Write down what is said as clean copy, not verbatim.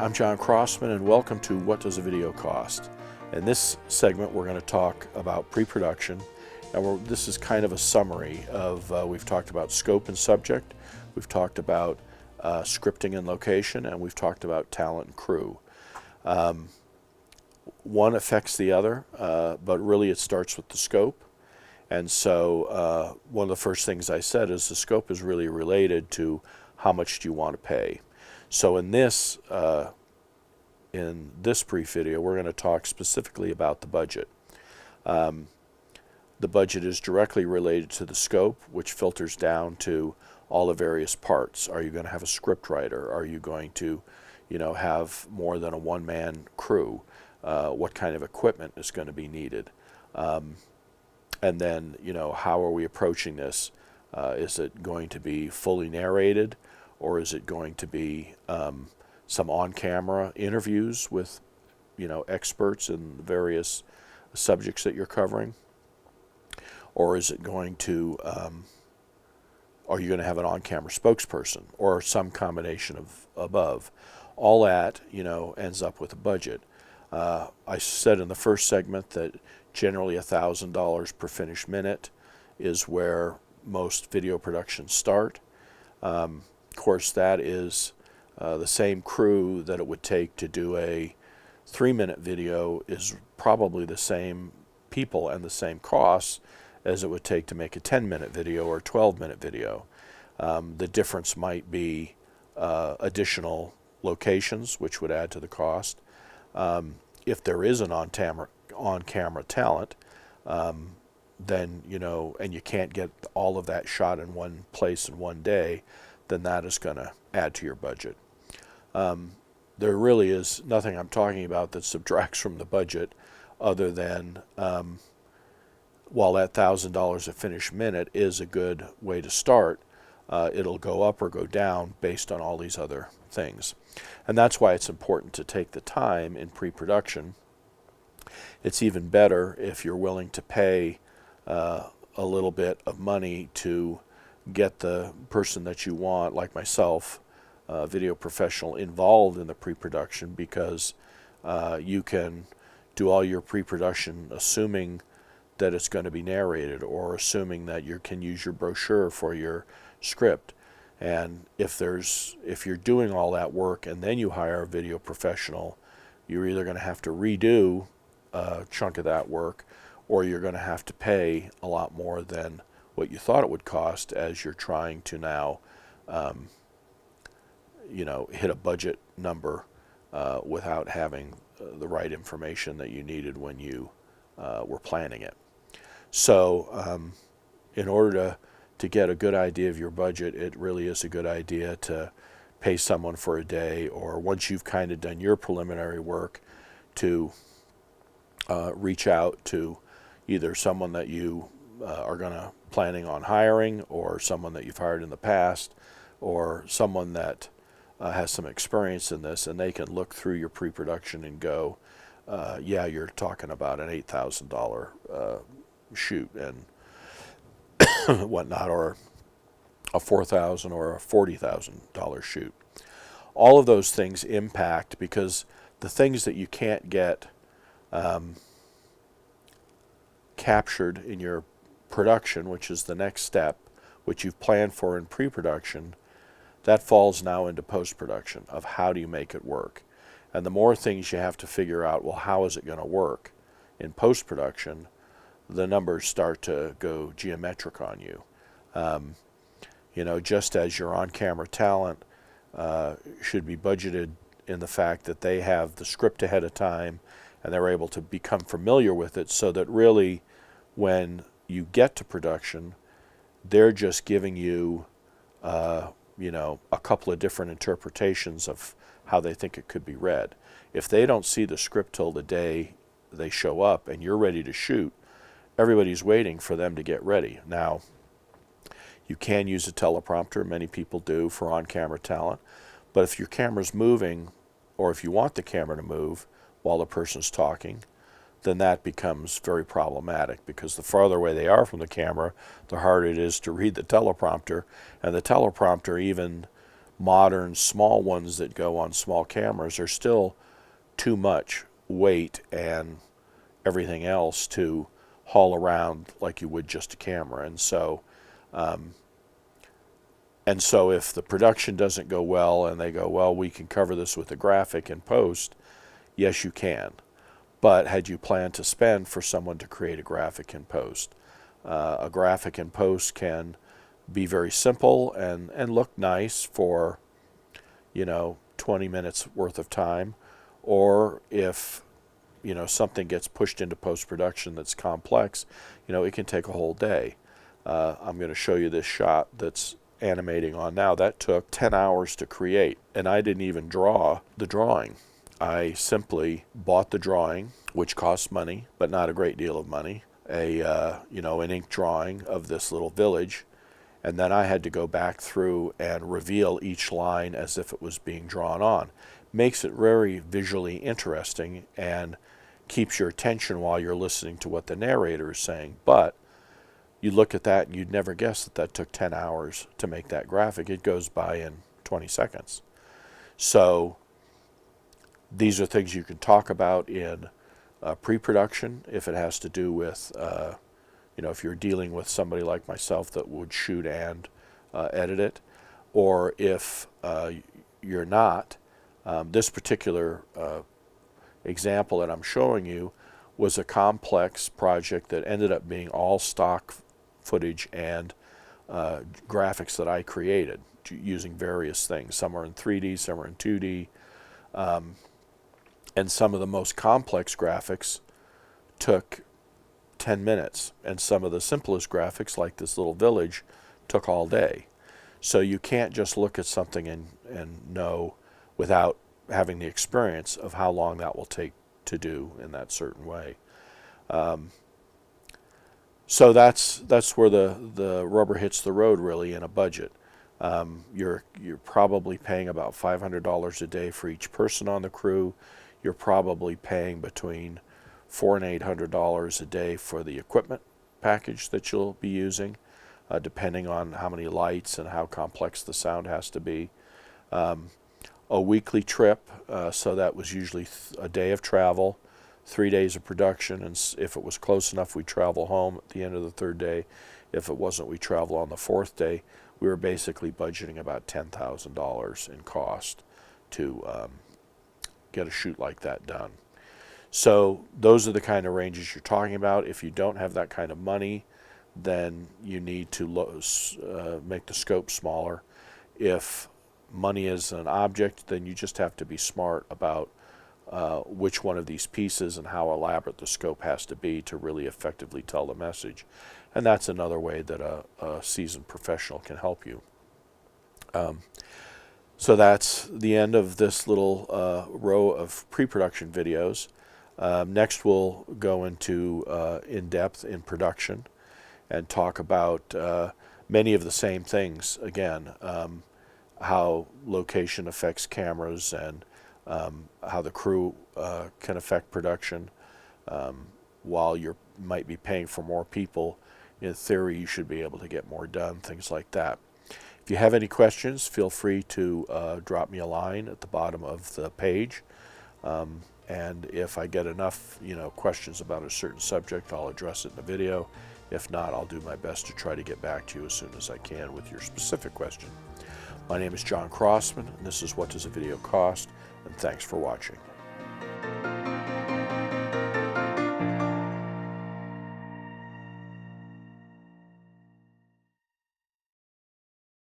I'm John Crossman, and welcome to What Does a Video Cost? In this segment, we're going to talk about pre-production, and this is kind of a summary of, we've talked about scope and subject, we've talked about scripting and location, and we've talked about talent and crew. One affects the other, but really it starts with the scope. And so one of the first things I said is the scope is really related to how much do you want to pay. So in this brief video, we're going to talk specifically about the budget. The budget is directly related to the scope, which filters down to all the various parts. Are you going to have a script writer? Are you going to, have more than a one-man crew? What kind of equipment is going to be needed? And then, how are we approaching this? Is it going to be fully narrated, or is it going to be some on-camera interviews with, experts in the various subjects that you're covering? Or is it going to, are you going to have an on-camera spokesperson, or some combination of above? All that, ends up with a budget. I said in the first segment that generally $1,000 per finished minute is where most video productions start. Of course, that is the same crew that it would take to do a 3-minute video is probably the same people and the same costs as it would take to make a 10-minute video or a 12-minute video. The difference might be additional locations, which would add to the cost. If there is an on-camera talent, then, and you can't get all of that shot in one place in one day, then that is going to add to your budget. There really is nothing I'm talking about that subtracts from the budget other than while that $1,000 a finished minute is a good way to start, it'll go up or go down based on all these other things. And that's why it's important to take the time in pre-production. It's even better if you're willing to pay a little bit of money to get the person that you want, like myself, a video professional, involved in the pre-production, because you can do all your pre-production assuming that it's going to be narrated, or assuming that you can use your brochure for your script. And if you're doing all that work and then you hire a video professional, you're either going to have to redo a chunk of that work, or you're going to have to pay a lot more than what you thought it would cost as you're trying to now hit a budget number without having the right information that you needed when you were planning it. So in order to get a good idea of your budget, it really is a good idea to pay someone for a day, or once you've kind of done your preliminary work, to reach out to either someone that you are planning on hiring, or someone that you've hired in the past, or someone that has some experience in this, and they can look through your pre-production and go, yeah, you're talking about an $8,000 shoot and whatnot, or a $4,000 or a $40,000 shoot. All of those things impact, because the things that you can't get captured in your production, which is the next step, which you've planned for in pre-production, that falls now into post-production of how do you make it work. And the more things you have to figure out, well, how is it going to work in post-production, the numbers start to go geometric on you. Just as your on-camera talent should be budgeted in the fact that they have the script ahead of time and they're able to become familiar with it, so that really when you get to production, they're just giving you, a couple of different interpretations of how they think it could be read. If they don't see the script till the day they show up and you're ready to shoot, everybody's waiting for them to get ready. Now, you can use a teleprompter, many people do, for on-camera talent, but if your camera's moving, or if you want the camera to move while the person's talking, then that becomes very problematic, because the farther away they are from the camera, the harder it is to read the teleprompter, and the teleprompter, even modern small ones that go on small cameras are still too much weight and everything else to haul around like you would just a camera. And so if the production doesn't go well and they go, well, we can cover this with a graphic in post, yes, you can. But had you planned to spend for someone to create a graphic in post? A graphic in post can be very simple and look nice for, 20 minutes worth of time. Or if, something gets pushed into post-production that's complex, it can take a whole day. I'm going to show you this shot that's animating on now. That took 10 hours to create, and I didn't even draw the drawing. I simply bought the drawing, which costs money, but not a great deal of money, an ink drawing of this little village, and then I had to go back through and reveal each line as if it was being drawn on. Makes it very visually interesting and keeps your attention while you're listening to what the narrator is saying. But you look at that and you'd never guess that took 10 hours to make that graphic. It goes by in 20 seconds. So these are things you can talk about in pre-production if it has to do with, if you're dealing with somebody like myself that would shoot and edit it, or if you're not. This particular example that I'm showing you was a complex project that ended up being all stock footage and graphics that I created using various things. Some are in 3D, some are in 2D. And some of the most complex graphics took 10 minutes. And some of the simplest graphics, like this little village, took all day. So you can't just look at something and know without having the experience of how long that will take to do in that certain way. So that's where the rubber hits the road, really, in a budget. You're probably paying about $500 a day for each person on the crew. You're probably paying between $400 and $800 a day for the equipment package that you'll be using, depending on how many lights and how complex the sound has to be. A weekly trip, so that was usually a day of travel, 3 days of production, and if it was close enough, we'd travel home at the end of the third day. If it wasn't, we'd travel on the fourth day. We were basically budgeting about $10,000 in cost to get a shoot like that done. So those are the kind of ranges you're talking about. If you don't have that kind of money, then you need to make the scope smaller. If money is an object, then you just have to be smart about which one of these pieces and how elaborate the scope has to be to really effectively tell the message. And that's another way that a seasoned professional can help you. So that's the end of this little row of pre-production videos. Next we'll go into in-depth in production and talk about many of the same things again. How location affects cameras and how the crew can affect production. While you might be paying for more people, in theory you should be able to get more done, things like that. If you have any questions, feel free to drop me a line at the bottom of the page. And if I get enough questions about a certain subject, I'll address it in a video. If not, I'll do my best to try to get back to you as soon as I can with your specific question. My name is John Crossman, and this is What Does a Video Cost? And thanks for watching.